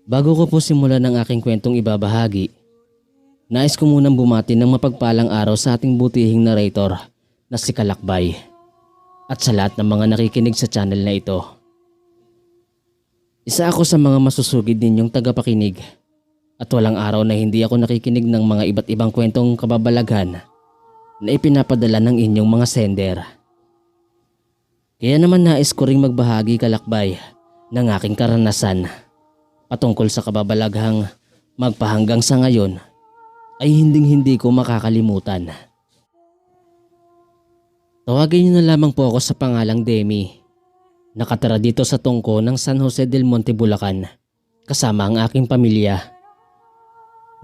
Bago ko po simulan ang aking kwentong ibabahagi, nais ko munang bumati ng mapagpalang araw sa ating butihing narrator na si Kalakbay at sa lahat ng mga nakikinig sa channel na ito. Isa ako sa mga masusugid ninyong tagapakinig at walang araw na hindi ako nakikinig ng mga iba't ibang kwentong kababalaghan na ipinapadala ng inyong mga sender. Kaya naman nais ko ring magbahagi, Kalakbay, ng aking karanasan patungkol sa kababalaghang magpahanggang sa ngayon ay hinding-hindi ko makakalimutan. Tawagin niyo na lamang po ako sa pangalang Demi. Nakatira dito sa tungko ng San Jose del Monte, Bulacan, kasama ang aking pamilya.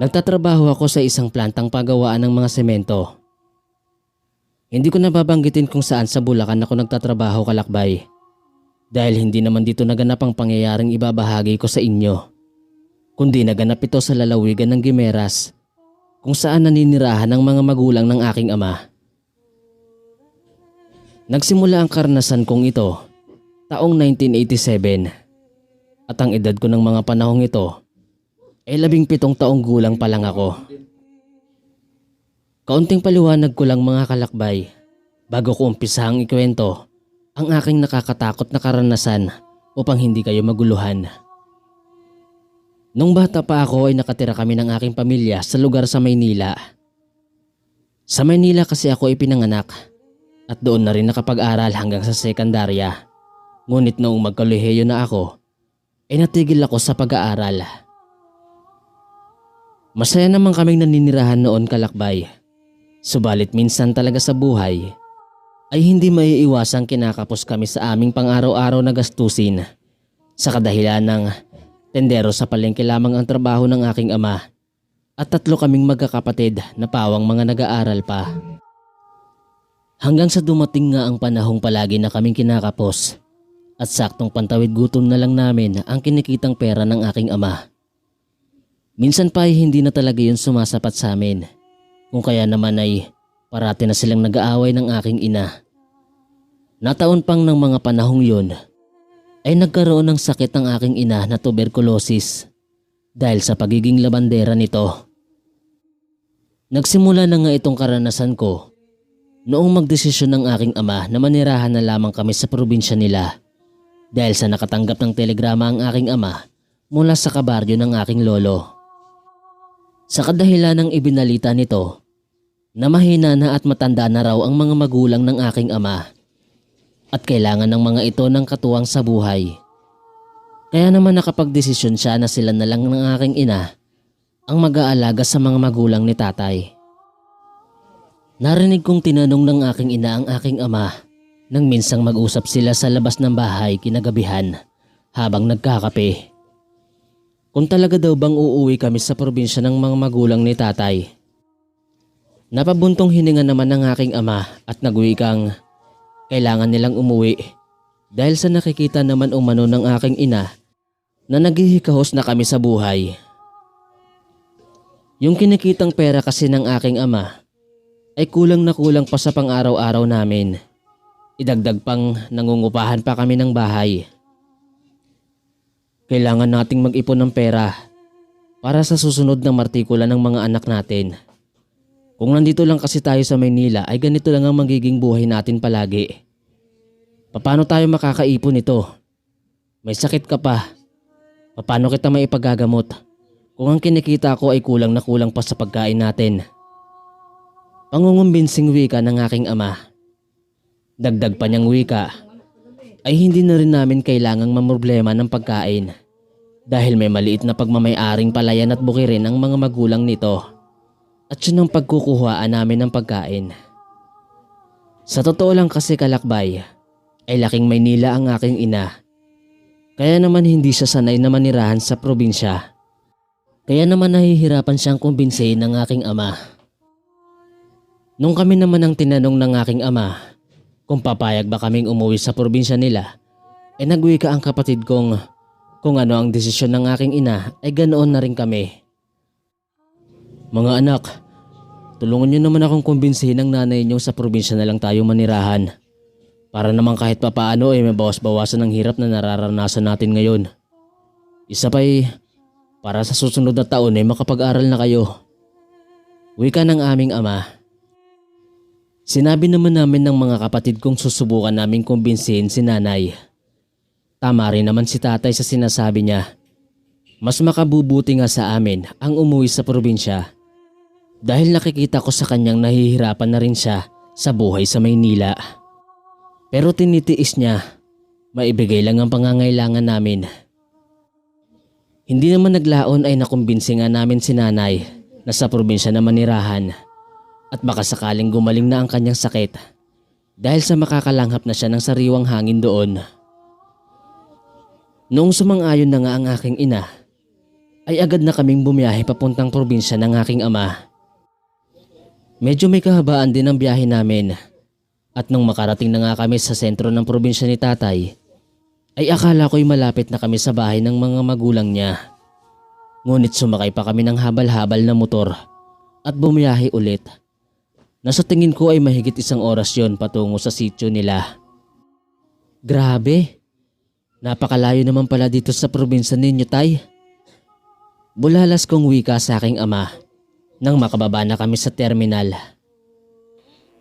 Nagtatrabaho ako sa isang plantang paggawaan ng mga semento. Hindi ko nababanggitin kung saan sa Bulacan ako nagtatrabaho, Kalakbay, dahil hindi naman dito naganap ang pangyayaring ibabahagi ko sa inyo, kundi naganap ito sa lalawigan ng Guimeras, kung saan naninirahan ang mga magulang ng aking ama. Nagsimula ang karanasan kong ito taong 1987 at ang edad ko ng mga panahong ito ay 17 taong gulang pa lang ako. Kaunting paliwanag ko lang, mga Kalakbay, bago ko umpisahang ikwento ang aking nakakatakot na karanasan upang hindi kayo maguluhan. Nung bata pa ako ay nakatira kami ng aking pamilya sa lugar sa Maynila. Sa Maynila kasi ako ipinanganak at doon na rin nakapag-aral hanggang sa sekundarya. Ngunit noong magkolehiyo na ako ay natigil ako sa pag-aaral. Masaya naman kaming naninirahan noon, Kalakbay. Subalit minsan talaga sa buhay ay hindi maiiwasang kinakapos kami sa aming pang-araw-araw na gastusin sa kadahilan ng tendero sa palengke lamang ang trabaho ng aking ama at 3 kaming magkakapatid na pawang mga nag-aaral pa. Hanggang sa dumating nga ang panahong palagi na kaming kinakapos at saktong pantawid gutom na lang namin ang kinikitang pera ng aking ama. Minsan pa ay hindi na talaga yun sumasapat sa amin, kung kaya naman ay parati na silang nag-aaway ng aking ina. Nataon pang ng mga panahong yun ay nagkaroon ng sakit ang aking ina na tuberculosis dahil sa pagiging labandera nito. Nagsimula na nga itong karanasan ko noong magdesisyon ng aking ama na manirahan na lamang kami sa probinsya nila dahil sa nakatanggap ng telegrama ang aking ama mula sa kabaryo ng aking lolo. Sa kadahilan ng ibinalita nito na mahina na at matanda na raw ang mga magulang ng aking ama at kailangan ng mga ito ng katuwang sa buhay. Kaya naman nakapagdesisyon siya na sila na lang ng aking ina ang mag-aalaga sa mga magulang ni tatay. Narinig kong tinanong ng aking ina ang aking ama nang minsang mag-usap sila sa labas ng bahay kinagabihan habang nagkakape, kung talaga daw bang uuwi kami sa probinsya ng mga magulang ni tatay. Napabuntong hininga naman ng aking ama at nagwikang kailangan nilang umuwi dahil sa nakikita naman umano ng aking ina na naghihikahos na kami sa buhay. Yung kinikitang pera kasi ng aking ama ay kulang na kulang pa sa pang-araw-araw namin. Idagdag pang nangungupahan pa kami ng bahay. Kailangan nating mag-ipon ng pera para sa susunod na martikula ng mga anak natin. Kung nandito lang kasi tayo sa Maynila ay ganito lang ang magiging buhay natin palagi. Paano tayo makakaipon ito? May sakit ka pa. Paano kita maipagagamot kung ang kinikita ko ay kulang na kulang pa sa pagkain natin? Pangungumbinsing wika ng aking ama. Dagdag pa niyang wika ay hindi na rin namin kailangang mamroblema ng pagkain dahil may maliit na pagmamay-aring palayan at bukirin ang mga magulang nito. At yun ang pagkukuhaan namin ng pagkain. Sa totoo lang kasi, Kalakbay, ay laking Maynila ang aking ina. Kaya naman hindi siya sanay na manirahan sa probinsya. Kaya naman nahihirapan siyang kumbinsihin ng aking ama. Nung kami naman ang tinanong ng aking ama kung papayag ba kaming umuwi sa probinsya nila, ay nagwika ang kapatid kong kung ano ang desisyon ng aking ina ay ganoon na rin kami. Mga anak, tulungan niyo naman akong kumbinsihin ng nanay niyo sa probinsya na lang tayo manirahan. Para naman kahit papaano ay mabawas-bawasan ang hirap na nararanasan natin ngayon. Isa pa'y para sa susunod na taon ay makapag-aral na kayo. Wika ng aming ama. Sinabi naman namin ng mga kapatid kong susubukan naming kumbinsihin si nanay. Tama rin naman si tatay sa sinasabi niya. Mas makabubuti nga sa amin ang umuwi sa probinsya. Dahil nakikita ko sa kanyang nahihirapan na rin siya sa buhay sa Maynila. Pero tinitiis niya, maibigay lang ang pangangailangan namin. Hindi naman naglaon ay nakumbinsi nga namin si nanay na sa probinsya na manirahan at baka sakaling gumaling na ang kanyang sakit dahil sa makakalanghap na siya ng sariwang hangin doon. Noong sumang-ayon na nga ang aking ina, ay agad na kaming bumiyahe papuntang probinsya ng aking ama. Medyo may kahabaan din ang biyahe namin at nung makarating na nga kami sa sentro ng probinsya ni tatay, ay akala ko'y malapit na kami sa bahay ng mga magulang niya. Ngunit sumakay pa kami ng habal-habal na motor at bumiyahe ulit. Nasa tingin ko ay mahigit 1 oras yon patungo sa sitio nila. Grabe, napakalayo naman pala dito sa probinsya ninyo, tay. Bulalas kong wika sa aking ama nang makababa na kami sa terminal.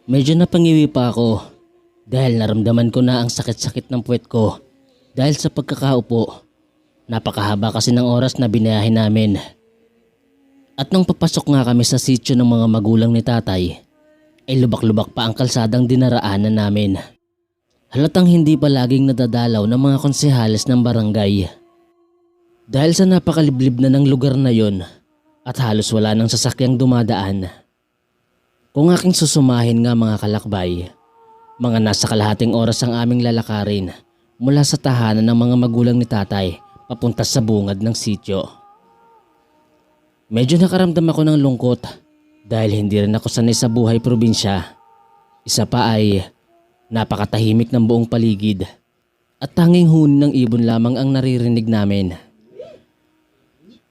Medyo napangiwi pa ako dahil naramdaman ko na ang sakit-sakit ng puwet ko. Dahil sa pagkakaupo, napakahaba kasi ng oras na binayahe namin. At nang papasok nga kami sa sitio ng mga magulang ni tatay, ay lubak-lubak pa ang kalsadang dinaraanan namin. Halatang hindi pa laging nadadalaw ng mga konsehales ng barangay. Dahil sa napakaliblib na ng lugar na yon at halos wala ng sasakyang dumadaan. Kung aking susumahin nga mga kalakbay, mga nasa kalahating oras ang aming lalakarin mula sa tahanan ng mga magulang ni tatay papunta sa bungad ng sitio. Medyo nakaramdam ako ng lungkot dahil hindi rin ako sanay sa buhay probinsya. Isa pa ay napakatahimik ng buong paligid at tanging huni ng ibon lamang ang naririnig namin.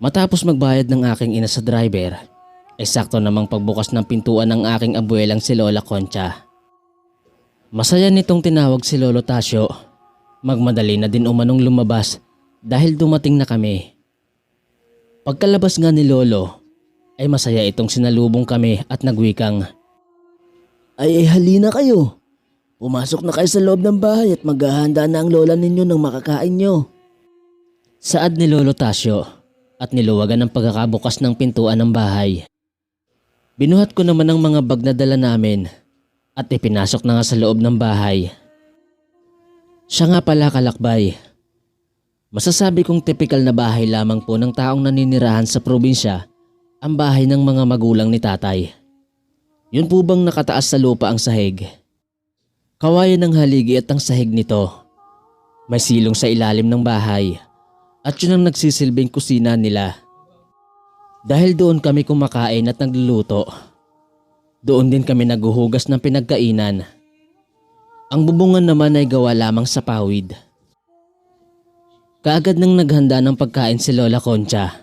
Matapos magbayad ng aking ina sa driver, ay sakto namang pagbukas ng pintuan ng aking abuelang si Lola Concha. Masaya nitong tinawag si Lolo Tasio. Magmadali na din umanong lumabas dahil dumating na kami. Pagkalabas nga ni Lolo, ay masaya itong sinalubong kami at nagwikang, Ay halina kayo. Pumasok na kayo sa loob ng bahay at maghahanda na ang lola ninyo ng makakain nyo. Saad ni Lolo Tasio at niluwagan ang pagkakabukas ng pintuan ng bahay. Binuhat ko naman ang mga bag na dala namin at ipinasok na nga sa loob ng bahay. Siya nga pala kalakbay. Masasabi kong tipikal na bahay lamang po ng taong naninirahan sa probinsya ang bahay ng mga magulang ni tatay. Yun po bang nakataas sa lupa ang sahig? Kawayan ng haligi at ang sahig nito. May silong sa ilalim ng bahay at yun ang nagsisilbing kusina nila. Dahil doon kami kumakain at nagluluto. Doon din kami naghuhugas ng pinagkainan. Ang bubungan naman ay gawa lamang sa pawid. Kaagad nang naghanda ng pagkain si Lola Concha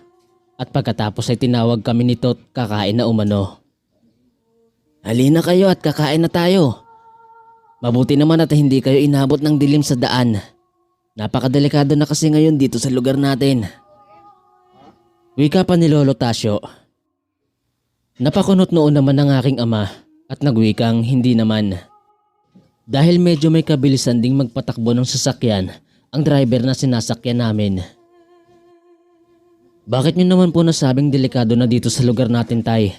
at pagkatapos ay tinawag kami nito at kakain na umano. Halina kayo at kakain na tayo. Mabuti naman at hindi kayo inabot ng dilim sa daan. Napakadelikado na kasi ngayon dito sa lugar natin. Wika pa ni Lolo Tasio. Napakunot noon naman ng aking ama at nagwikang hindi naman. Dahil medyo may kabilisan ding magpatakbo ng sasakyan ang driver na sinasakyan namin. Bakit niyo naman po nasabing delikado na dito sa lugar natin, tay?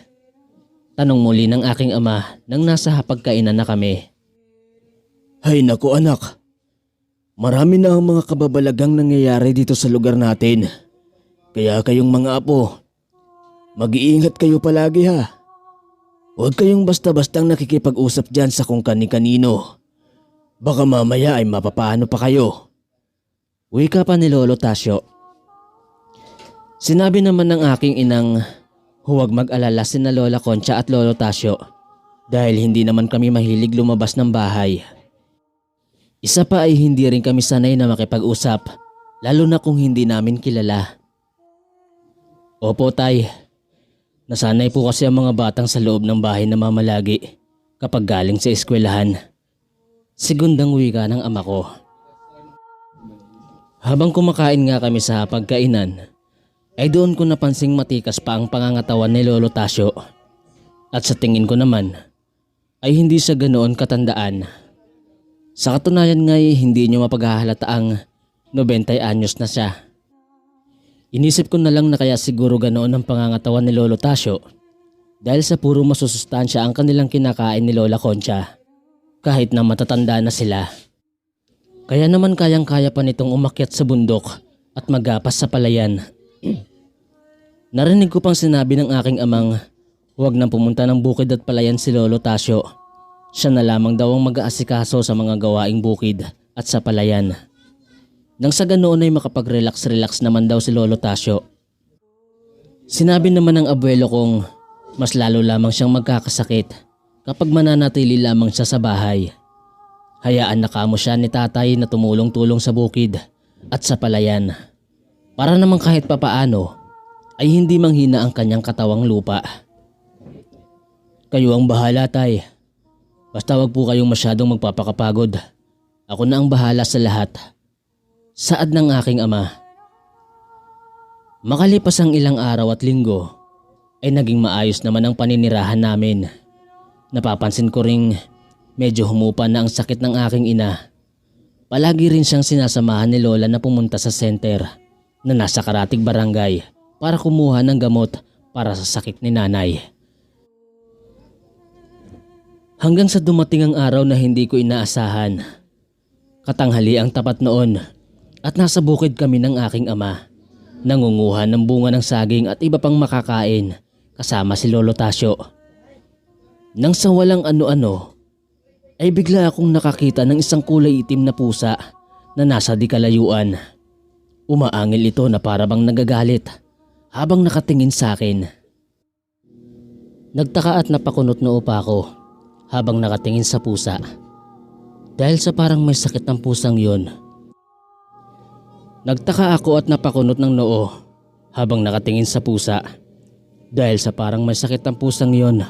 Tanong muli ng aking ama nang nasa hapagkainan na kami. Hay naku anak. Marami na ang mga kababalagang nangyayari dito sa lugar natin. Kaya kayong mga apo, mag-iingat kayo palagi ha. Huwag kayong basta-bastang nakikipag-usap dyan sa kung kani-kanino. Baka mamaya ay mapapaano pa kayo. Wika pa ni Lolo Tasio. Sinabi naman ng aking inang huwag mag-alala sina Lola Concha at Lolo Tasio dahil hindi naman kami mahilig lumabas ng bahay. Isa pa ay hindi rin kami sanay na makipag-usap lalo na kung hindi namin kilala. Opo tay, nasanay po kasi ang mga batang sa loob ng bahay na mamalagi kapag galing sa eskwelahan. Segundang wika ng ama ko. Habang kumakain nga kami sa pagkainan, ay doon ko napansing matikas pa ang pangangatawan ni Lolo Tasyo. At sa tingin ko naman ay hindi siya ganoon katandaan. Sa katunayan nga'y hindi niyo mapaghahalata ang 90 anyos na siya. Inisip ko na lang na kaya siguro ganoon ang pangangatawan ni Lolo Tasyo dahil sa puro masusustansya ang kanilang kinakain ni Lola Concha kahit na matatanda na sila. Kaya naman kayang-kaya pa nitong umakyat sa bundok at magapas sa palayan. Narinig ko pang sinabi ng aking amang huwag nang pumunta ng bukid at palayan si Lolo Tasyo. Siya na lamang daw ang mag-aasikaso sa mga gawaing bukid at sa palayan. Nang sa ganoon ay makapag-relax-relax naman daw si Lolo Tasyo. Sinabi naman ng abuelo kong mas lalo lamang siyang magkakasakit kapag mananatili lamang siya sa bahay. Hayaan na kamo siya ni tatay na tumulong-tulong sa bukid at sa palayan para naman kahit papaano ay hindi manghina ang kanyang katawang lupa. Kayo ang bahala, tay. Basta wag po kayong masyadong magpapakapagod. Ako na ang bahala sa lahat. Saad ng aking ama. Makalipas ang ilang araw at linggo ay naging maayos naman ang paninirahan namin. Napapansin ko ring medyo humupa na ang sakit ng aking ina. Palagi rin siyang sinasamahan ni Lola na pumunta sa center na nasa Karatig Barangay para kumuha ng gamot para sa sakit ni nanay. Hanggang sa dumating ang araw na hindi ko inaasahan. Katanghali ang tapat noon at nasa bukid kami ng aking ama. Nangunguha ng bunga ng saging at iba pang makakain kasama si Lolo Tasyo. Nang sa walang ano-ano ay bigla akong nakakita ng isang kulay itim na pusa na nasa di kalayuan. Umaangil ito na parabang nagagalit habang nakatingin sa akin. Nagtaka at napakunot noo pa ako habang nakatingin sa pusa dahil sa parang may sakit ng pusang yon. Nagtaka ako at napakunot ng noo habang nakatingin sa pusa dahil sa parang may sakit ng pusang yon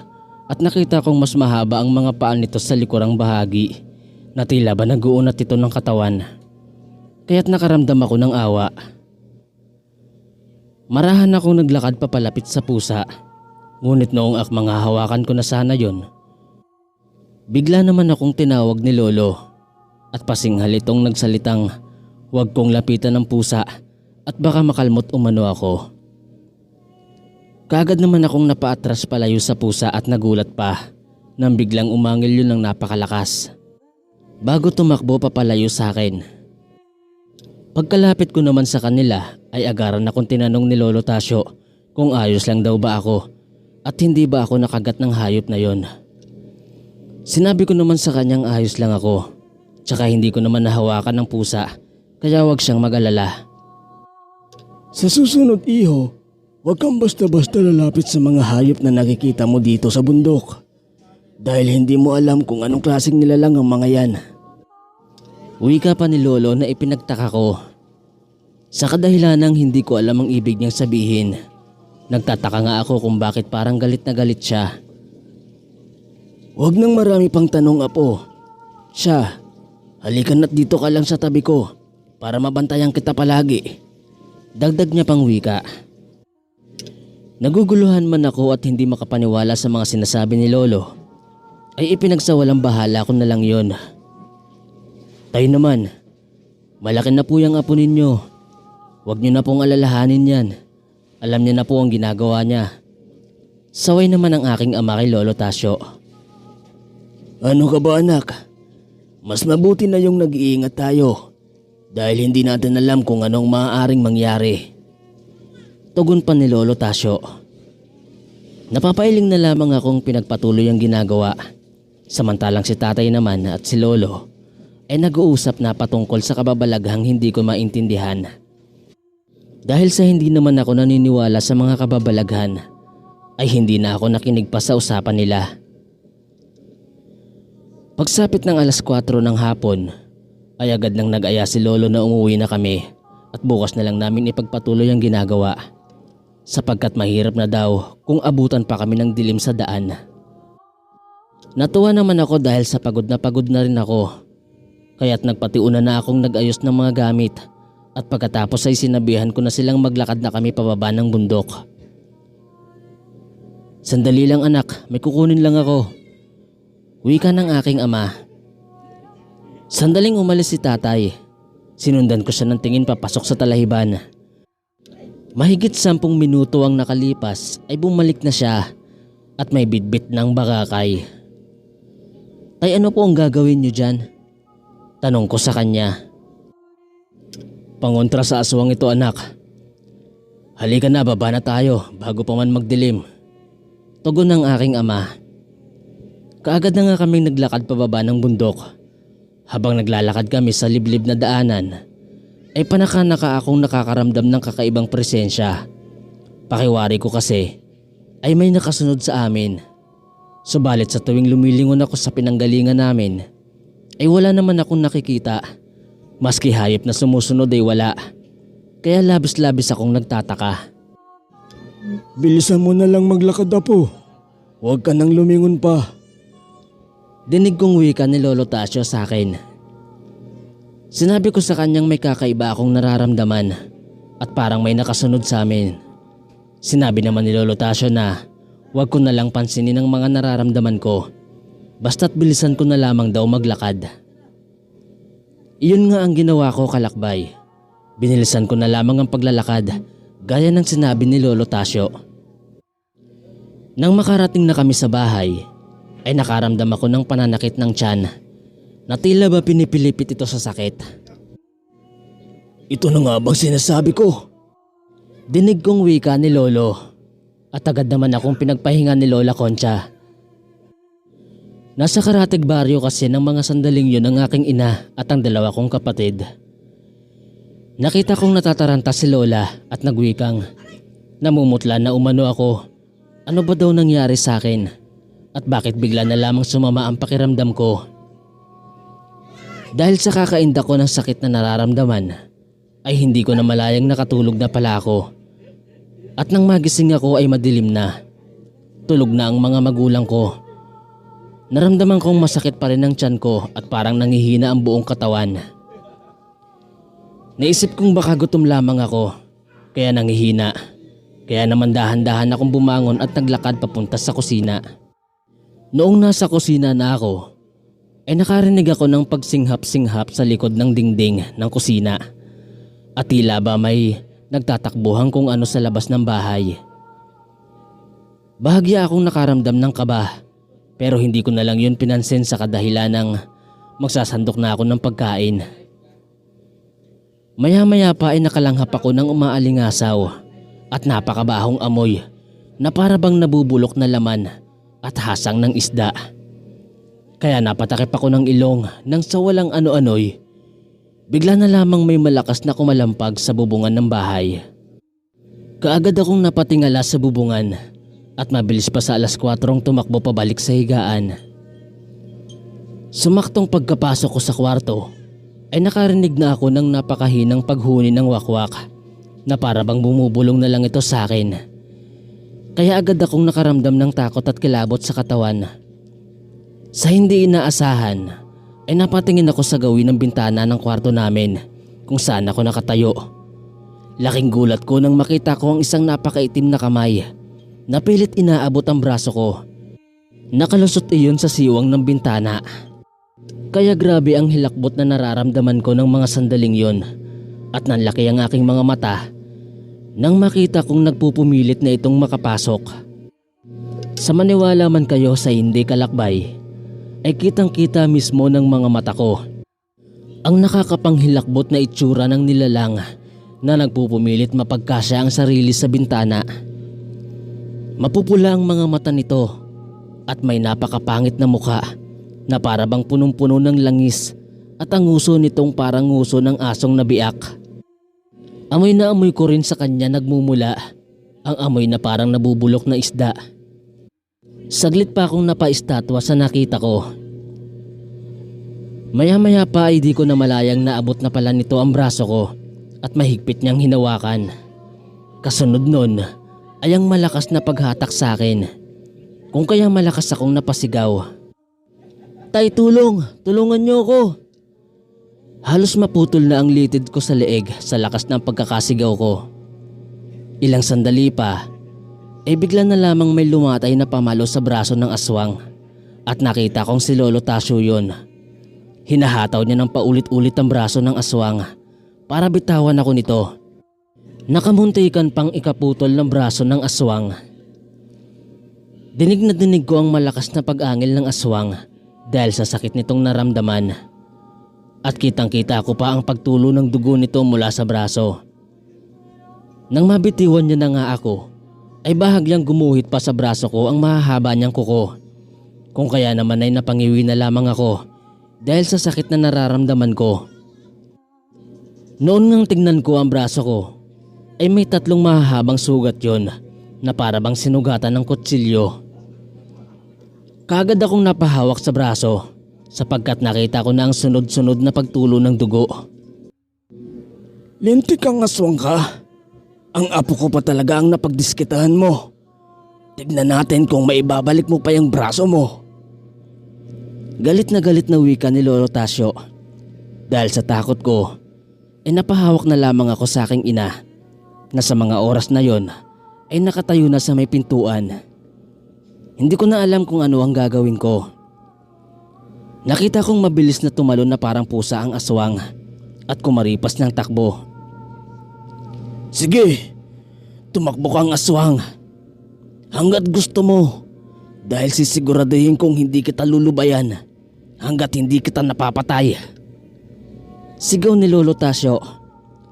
at nakita kong mas mahaba ang mga paa nito sa likurang bahagi na tila ba nag-uunat ito ng katawan. Kaya't nakaramdam ako ng awa. Marahan akong naglakad papalapit sa pusa, ngunit noong akmang hahawakan ko na sana yon, bigla naman akong tinawag ni Lolo at pasinghal itong nagsalitang huwag kong lapitan ng pusa at baka makalmot umano ako. Kaagad naman akong napaatras palayo sa pusa at nagulat pa nang biglang umangil yun ng napakalakas bago tumakbo papalayo sa akin. Pagkalapit ko naman sa kanila ay agaran akong tinanong ni Lolo Tasyo kung ayos lang daw ba ako at hindi ba ako nakagat ng hayop na yon. Sinabi ko naman sa kanyang ayos lang ako, tsaka hindi ko naman nahawakan ng pusa kaya wag siyang mag-alala. Sa susunod, iho, huwag kang basta-basta lalapit sa mga hayop na nakikita mo dito sa bundok dahil hindi mo alam kung anong klaseng nilalang ang mga yan. Wika pa ni Lolo na ipinagtaka ko. Sa kadahilanang hindi ko alam ang ibig niyang sabihin, nagtataka nga ako kung bakit parang galit na galit siya. Huwag nang marami pang tanong, apo. Siya, halikan at dito ka lang sa tabi ko para mabantayan kita palagi. Dagdag niya pang wika. Naguguluhan man ako at hindi makapaniwala sa mga sinasabi ni Lolo, ay ipinagsawalang bahala ko na lang yon. Tayo naman, malaki na po yung apo ninyo. Huwag niyo na pong alalahanin yan. Alam niya na po ang ginagawa niya. Saway naman ang aking ama kay Lolo Tasyo. Ano ka ba, anak? Mas mabuti na yung nag-iingat tayo dahil hindi natin alam kung anong maaaring mangyari. Tugon pa ni Lolo Tasyo. Napapailing na lamang akong pinagpatuloy ang ginagawa. Samantalang si tatay naman at si Lolo ay nag-uusap na patungkol sa kababalaghang hindi ko maintindihan. Dahil sa hindi naman ako naniniwala sa mga kababalaghan, ay hindi na ako nakinig pa sa usapan nila. Pagsapit ng 4:00 ng hapon, ay agad nang nag-aya si Lolo na umuwi na kami at bukas na lang namin ipagpatuloy ang ginagawa. Sapagkat mahirap na daw kung abutan pa kami ng dilim sa daan. Natuwa naman ako dahil sa pagod na rin ako. Kaya't nagpatiuna na akong nag-ayos ng mga gamit At pagkatapos ay sinabihan ko na silang maglakad na kami pababa ng bundok. Sandali lang anak, may kukunin lang ako. Wika ng aking ama. Sandaling umalis si tatay. Sinundan ko siya ng tingin papasok sa talahiban. Mahigit 10 minuto ang nakalipas ay bumalik na siya at may bitbit ng bakakay. Tay, ano po ang gagawin niyo dyan? Tanong ko sa kanya. Pangontra sa aswang ito anak. Halika na, baba na tayo bago pa man magdilim. Tugon ng aking ama. Kaagad na nga kaming naglakad pababa ng bundok. Habang naglalakad kami sa liblib na daanan, ay panaka-naka akong nakakaramdam ng kakaibang presensya. Pakiwari ko kasi ay may nakasunod sa amin. Subalit sa tuwing lumilingon ako sa pinanggalingan namin, ay wala naman akong nakikita. Maski hayop na sumusunod ay wala. Kaya labis-labis akong nagtataka. Bilisan mo na lang maglakad apo. Huwag ka nang lumingon pa. Dinig kong wika ni Lolo Tasio sa akin. Sinabi ko sa kanyang may kakaiba akong nararamdaman at parang may nakasunod sa amin. Sinabi naman ni Lolo Tasio na huwag ko na lang pansinin ang mga nararamdaman ko. Basta't bilisan ko na lamang daw maglakad. Iyon nga ang ginawa ko, kalakbay. Binilisan ko na lamang ang paglalakad gaya ng sinabi ni Lolo Tasio. Nang makarating na kami sa bahay, ay nakaramdam ako ng pananakit ng tiyan na tila ba pinipilipit ito sa sakit. Ito na nga bang sinasabi ko? Dinig kong wika ni Lolo at agad naman akong pinagpahinga ni Lola Concha. Nasa Karatig Baryo kasi ng mga sandaling yun ang aking ina at ang dalawa kong kapatid. Nakita kong natataranta si Lola at nagwikang namumutla na umano ako. Ano ba daw nangyari sa akin? At bakit bigla na lamang sumama ang pakiramdam ko? Dahil sa kakainda ko ng sakit na nararamdaman, ay hindi ko na malayang nakatulog na pala ako. At nang magising ako ay madilim na. Tulog na ang mga magulang ko. Naramdaman kong masakit pa rin ang tiyan ko at parang nangihina ang buong katawan. Naisip kong baka gutom lamang ako, kaya nangihina. Kaya naman dahan-dahan akong bumangon at naglakad papunta sa kusina. Noong nasa kusina na ako, ay nakarinig ako ng pagsinghap-singhap sa likod ng dingding ng kusina. At tila ba may nagtatakbuhan kung ano sa labas ng bahay. Bahagya akong nakaramdam ng kaba, pero hindi ko na lang yun pinansin sa kadahilan ng magsasandok na ako ng pagkain. Maya-maya pa ay nakalanghap ako ng umaalingasaw at napakabahong amoy na para bang nabubulok na laman at hasang ng isda. Kaya napatakip ako ng ilong nang sa walang ano-ano'y bigla na lamang may malakas na kumalampag sa bubungan ng bahay. Kaagad akong napatingala sa bubungan at mabilis pa sa 4:00 tumakbo pabalik sa higaan. Sumaktong pagkapasok ko sa kwarto ay nakarinig na ako ng napakahinang paghuni ng wakwak na para bang bumubulong na lang ito sa akin. Kaya agad akong nakaramdam ng takot at kilabot sa katawan. Sa hindi inaasahan ay napatingin ako sa gawin ng bintana ng kwarto namin kung saan ako nakatayo. Laking gulat ko nang makita ko ang isang napakaitim na kamay na pilit inaabot ang braso ko. Nakalusot iyon sa siwang ng bintana. Kaya grabe ang hilakbot na nararamdaman ko ng mga sandaling yon at nanlaki ang aking mga mata nang makita kong nagpupumilit na itong makapasok. Sa maniwala man kayo sa hindi, kalakbay, ay kitang-kita mismo ng mga mata ko ang nakakapanghilakbot na itsura ng nilalang na nagpupumilit mapagkasya ang sarili sa bintana. Mapupula ang mga mata nito at may napakapangit na mukha na para bang punong-puno ng langis at ang uso nitong parang uso ng asong nabiak. Amoy na amoy ko rin sa kanya nagmumula ang amoy na parang nabubulok na isda. Saglit pa akong napaistatwa sa nakita ko. Maya-maya pa ay di ko na malayang naabot na pala nito ang braso ko at mahigpit niyang hinawakan. Kasunod nun ay ang malakas na paghatak sa akin, kung kaya malakas akong napasigaw. Tay, tulong! Tulungan niyo ako! Halos maputol na ang litid ko sa leeg sa lakas ng pagkakasigaw ko. Ilang sandali pa, bigla na lamang may lumatay na pamalo sa braso ng aswang at nakita kong si Lolo Tasyo yun. Hinahataw niya ng paulit-ulit ang braso ng aswang para bitawan ako nito. Nakamuntikan pang ikaputol ng braso ng aswang. Dinig na dinig ko ang malakas na pag-angil ng aswang dahil sa sakit nitong naramdaman. At kitang-kita ko pa ang pagtulo ng dugo nito mula sa braso. Nang mabitiwan niya na nga ako, ay bahagyang gumuhit pa sa braso ko ang mahahaba niyang kuko. Kung kaya naman ay napangiwi na lamang ako dahil sa sakit na nararamdaman ko. Noon ngang tignan ko ang braso ko, ay may 3 mahahabang sugat yon na para bang sinugatan ng kutsilyo. Kaagad akong napahawak sa braso sapagkat nakita ko na ang sunod-sunod na pagtulo ng dugo. Lintik kang aswang ka. Ang apo ko pa talaga ang napagdiskitahan mo. Tignan natin kung maibabalik mo pa yung braso mo. Galit na wika ni Lolo Tasyo. Dahil sa takot ko, napahawak na lamang ako sa aking ina na sa mga oras na yon ay nakatayo na sa may pintuan. Hindi ko na alam kung ano ang gagawin ko. Nakita kong mabilis na tumalon na parang pusa ang aswang at kumaripas ng takbo. Sige, tumakbo kang aswang. Hanggat gusto mo. Dahil sisiguraduhin kong hindi kita lulubayan hanggat hindi kita napapatay. Sigaw ni Lolo Tasyo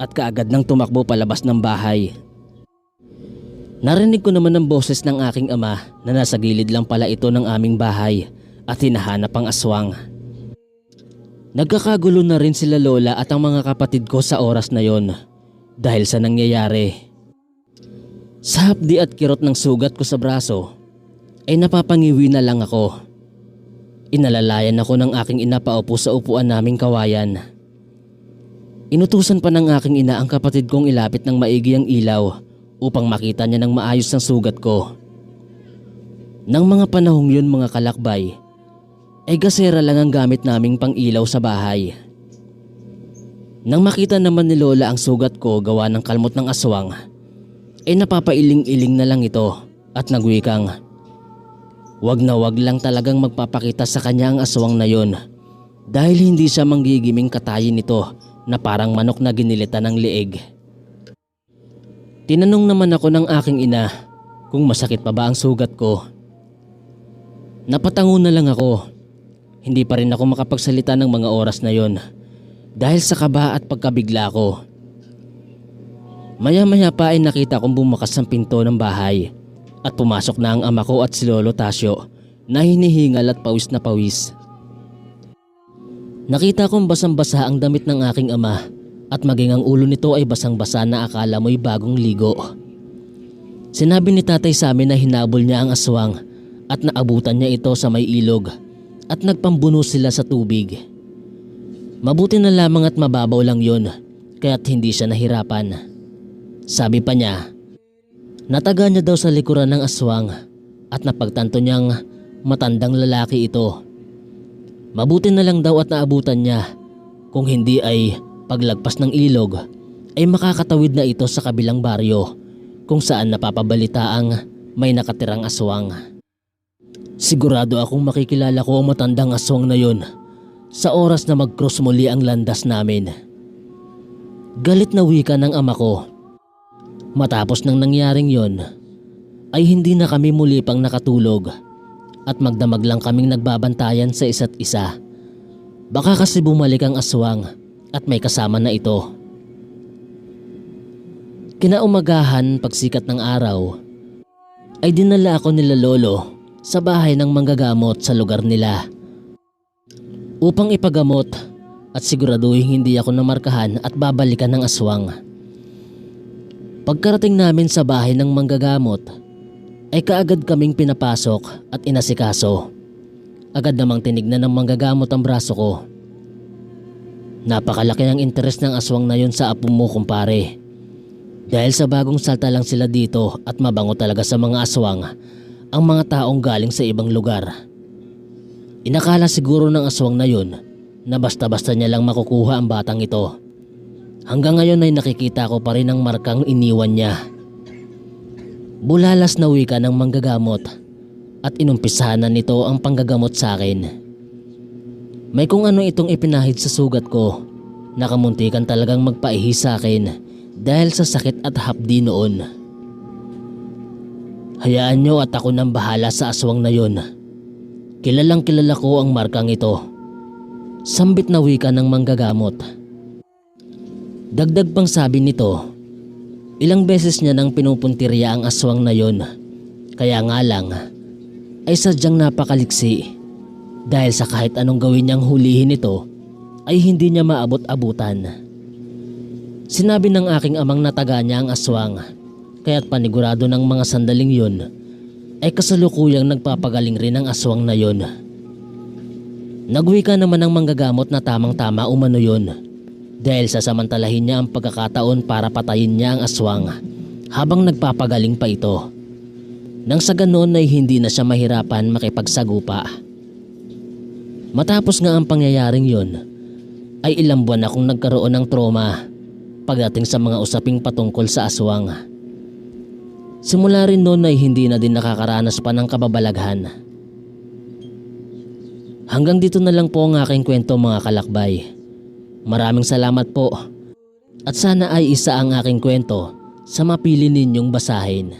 at kaagad nang tumakbo palabas ng bahay. Narinig ko naman ang boses ng aking ama na nasa gilid lang pala ito ng aming bahay at hinahanap ang aswang. Nagkakagulo na rin sila Lola at ang mga kapatid ko sa oras na yon dahil sa nangyayari. Sa hapdi at kirot ng sugat ko sa braso ay napapangiwi na lang ako. Inalalayan ako ng aking ina paupo sa upuan naming kawayan. Inutusan pa ng aking ina ang kapatid kong ilapit ng maigi ang ilaw upang makita niya ng maayos ang sugat ko. Nang mga panahong yun mga kalakbay, ay gasera lang ang gamit naming pang ilaw sa bahay. Nang makita naman ni Lola ang sugat ko gawa ng kalmot ng aswang, ay napapailing-iling na lang ito at nagwikang, wag na wag lang talagang magpapakita sa kanya ang aswang na yon dahil hindi siya manggigiming katayin nito na parang manok na ginilitan ng leeg. Tinanong naman ako ng aking ina kung masakit pa ba ang sugat ko. Napatango na lang ako. Hindi pa rin ako makapagsalita ng mga oras na yon dahil sa kaba at pagkabigla ko. Maya-maya pa ay nakita kong bumakas ang pinto ng bahay at pumasok na ang ama ko at si Lolo Tasyo na hinihingal at pawis na pawis. Nakita kong basang-basa ang damit ng aking ama at maging ang ulo nito ay basang-basa na akala mo'y bagong ligo. Sinabi ni tatay sa amin na hinabol niya ang aswang at naabutan niya ito sa may ilog at nagpambuno sila sa tubig. Mabuti na lamang at mababaw lang yun kaya't hindi siya nahirapan. Sabi pa niya, nataga niya daw sa likuran ng aswang at napagtanto niyang matandang lalaki ito. Mabuti na lang daw at naabutan niya, kung hindi ay paglagpas ng ilog ay makakatawid na ito sa kabilang baryo kung saan napapabalitaang may nakatirang aswang. Sigurado akong makikilala ko ang matandang aswang na yun sa oras na mag-cross muli ang landas namin. Galit na wika ng ama ko. Matapos ng nangyaring yon ay hindi na kami muli pang nakatulog at magdamag lang kaming nagbabantayan sa isa't isa. Baka kasi bumalik ang aswang at may kasama na ito. Kinaumagahan pagsikat ng araw ay dinala ako nila Lolo sa bahay ng manggagamot sa lugar nila upang ipagamot at siguraduhin hindi ako namarkahan at babalikan ng aswang. Pagkarating namin sa bahay ng manggagamot ay kaagad kaming pinapasok at inasikaso. Agad namang tinignan ng manggagamot ang braso ko. Napakalaki ang interes ng aswang na yon sa apo mo kumpare. Dahil sa bagong salta lang sila dito at mabango talaga sa mga aswang ang mga taong galing sa ibang lugar. Inakala siguro ng aswang na yon na basta-basta niya lang makukuha ang batang ito. Hanggang ngayon ay nakikita ko pa rin ang markang iniwan niya. Bulalas na wika ng manggagamot at inumpisahan na nito ang panggagamot sa akin. May kung ano itong ipinahid sa sugat ko. Nakamuntikan talagang magpaihi sa akin dahil sa sakit at hapdi noon. Hayaan niyo at ako nang bahala sa aswang na yon. Kilalang kilala ko ang markang ito. Sambit na wika ng manggagamot. Dagdag pang sabi nito, ilang beses niya nang pinupuntirya ang aswang na yon. Kaya nga lang, ay sadyang napakaliksi. Dahil sa kahit anong gawin niyang hulihin ito, ay hindi niya maabot-abutan. Sinabi ng aking amang nataga niya ang aswang, kaya't panigurado ng mga sandaling yun, ay kasalukuyang nagpapagaling rin ang aswang na yon. Nagwika naman ng manggagamot na tamang-tama umano yun. Dahil sasamantalahin niya ang pagkakataon para patayin niya ang aswang habang nagpapagaling pa ito. Nang sa ganoon ay hindi na siya mahirapan makipagsagupa. Matapos nga ang pangyayaring yun, ay ilang buwan akong nagkaroon ng trauma pagdating sa mga usaping patungkol sa aswang. Simula rin noon ay hindi na din nakakaranas pa ng kababalaghan. Hanggang dito na lang po ang aking kwento mga kalakbay. Maraming salamat po at sana ay isa ang aking kwento sa mapili ninyong basahin.